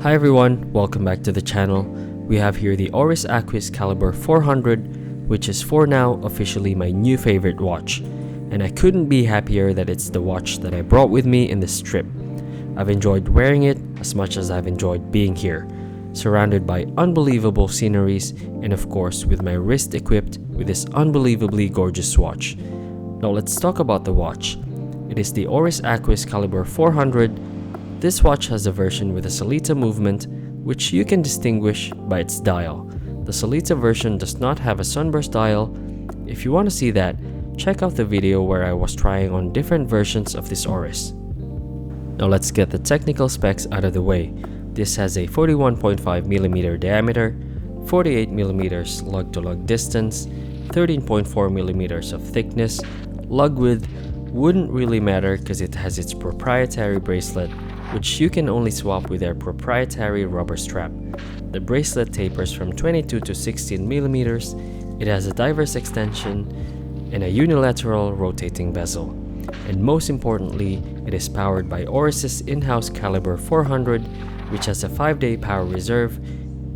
Hi everyone, welcome back to the channel. We have here the Oris Aquis Calibre 400, which is for now officially my new favorite watch. And I couldn't be happier that it's the watch that I brought with me in this trip. I've enjoyed wearing it as much as I've enjoyed being here, surrounded by unbelievable sceneries and of course with my wrist equipped with this unbelievably gorgeous watch. Now let's talk about the watch. It is the Oris Aquis Calibre 400. This watch has a version with a Solita movement, which you can distinguish by its dial. The Solita version does not have a sunburst dial. If you want to see that, check out the video where I was trying on different versions of this Oris. Now let's get the technical specs out of the way. This has a 41.5mm diameter, 48mm lug-to-lug distance, 13.4mm of thickness. Lug width wouldn't really matter because it has its proprietary bracelet, which you can only swap with their proprietary rubber strap. The bracelet tapers from 22 to 16mm. It has a diverse extension and a unilateral rotating bezel. And most importantly, it is powered by Oris's in-house Calibre 400, which has a 5-day power reserve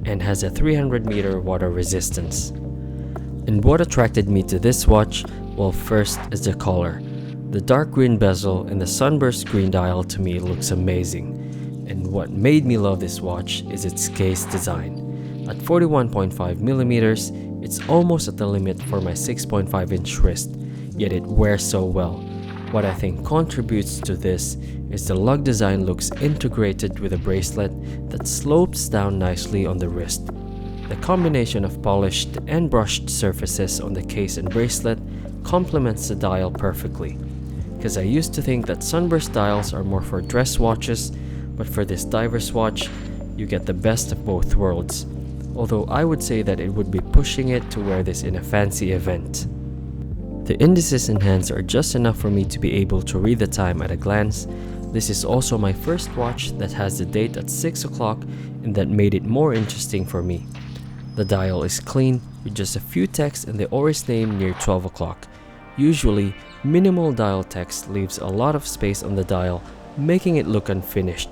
and has a 300-meter water resistance. And what attracted me to this watch? Well, first is the color. The dark green bezel and the sunburst green dial to me looks amazing. And what made me love this watch is its case design. At 41.5mm, it's almost at the limit for my 6.5-inch wrist, yet it wears so well. What I think contributes to this is the lug design looks integrated with a bracelet that slopes down nicely on the wrist. The combination of polished and brushed surfaces on the case and bracelet complements the dial perfectly. Because I used to think that sunburst dials are more for dress watches, but for this diverse watch, you get the best of both worlds. Although I would say that it would be pushing it to wear this in a fancy event. The indices and hands are just enough for me to be able to read the time at a glance. This is also my first watch that has the date at 6 o'clock, and that made it more interesting for me. The dial is clean with just a few texts and the Oris name near 12 o'clock. Usually, minimal dial text leaves a lot of space on the dial, making it look unfinished.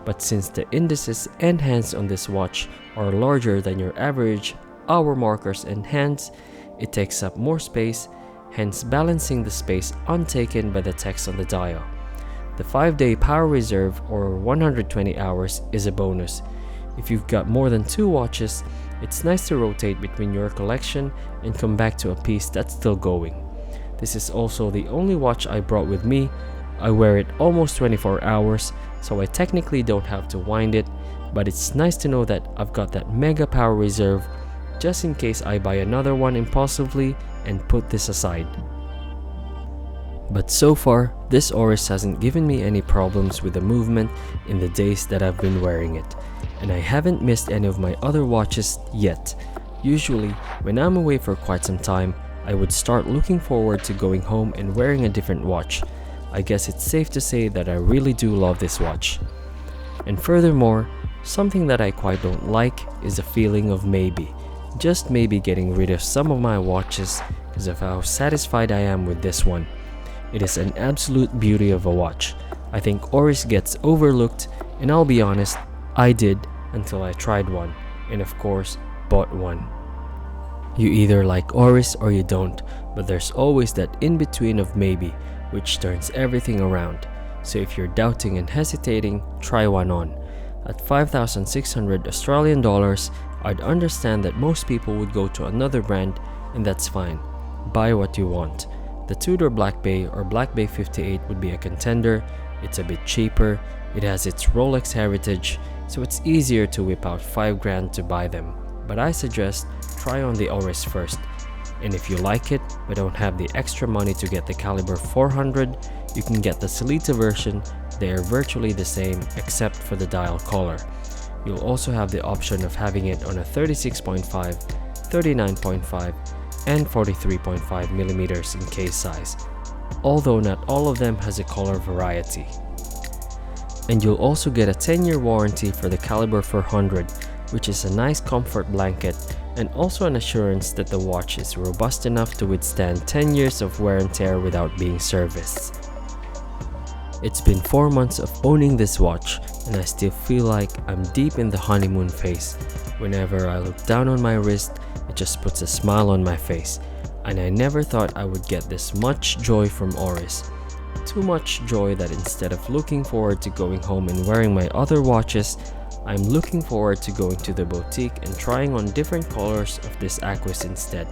But since the indices and hands on this watch are larger than your average hour markers and hands, it takes up more space, hence balancing the space untaken by the text on the dial. The 5-day power reserve or 120 hours is a bonus. If you've got more than 2 watches, it's nice to rotate between your collection and come back to a piece that's still going. This is also the only watch I brought with me. I wear it almost 24 hours, so I technically don't have to wind it, but it's nice to know that I've got that mega power reserve just in case I buy another one impulsively and put this aside. But so far, this Oris hasn't given me any problems with the movement in the days that I've been wearing it, and I haven't missed any of my other watches yet. Usually, when I'm away for quite some time, I would start looking forward to going home and wearing a different watch. I guess it's safe to say that I really do love this watch. And furthermore, something that I quite don't like is the feeling of maybe, just maybe getting rid of some of my watches because of how satisfied I am with this one. It is an absolute beauty of a watch. I think Oris gets overlooked, and I'll be honest, I did until I tried one, and of course, bought one. You either like Oris or you don't, but there's always that in-between of maybe, which turns everything around. So if you're doubting and hesitating, try one on. At 5,600 Australian dollars, I'd understand that most people would go to another brand, and that's fine. Buy what you want. The Tudor Black Bay or Black Bay 58 would be a contender. It's a bit cheaper, it has its Rolex heritage, so it's easier to whip out $5,000 to buy them. But I suggest try on the Oris first, and if you like it but don't have the extra money to get the Calibre 400, you can get the Solita version. They are virtually the same except for the dial color. You'll also have the option of having it on a 36.5, 39.5, and 43.5mm in case size, although not all of them has a color variety. And you'll also get a 10-year warranty for the Calibre 400, which is a nice comfort blanket and also an assurance that the watch is robust enough to withstand 10 years of wear and tear without being serviced. It's been 4 months of owning this watch, and I still feel like I'm deep in the honeymoon phase. Whenever I look down on my wrist, it just puts a smile on my face, and I never thought I would get this much joy from Oris. Too much joy that instead of looking forward to going home and wearing my other watches, I'm looking forward to going to the boutique and trying on different colors of this Aquis instead.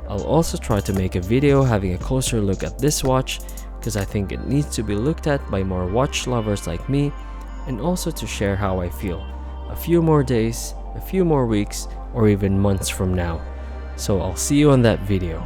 I'll also try to make a video having a closer look at this watch, because I think it needs to be looked at by more watch lovers like me, and also to share how I feel a few more days, a few more weeks, or even months from now. So I'll see you on that video.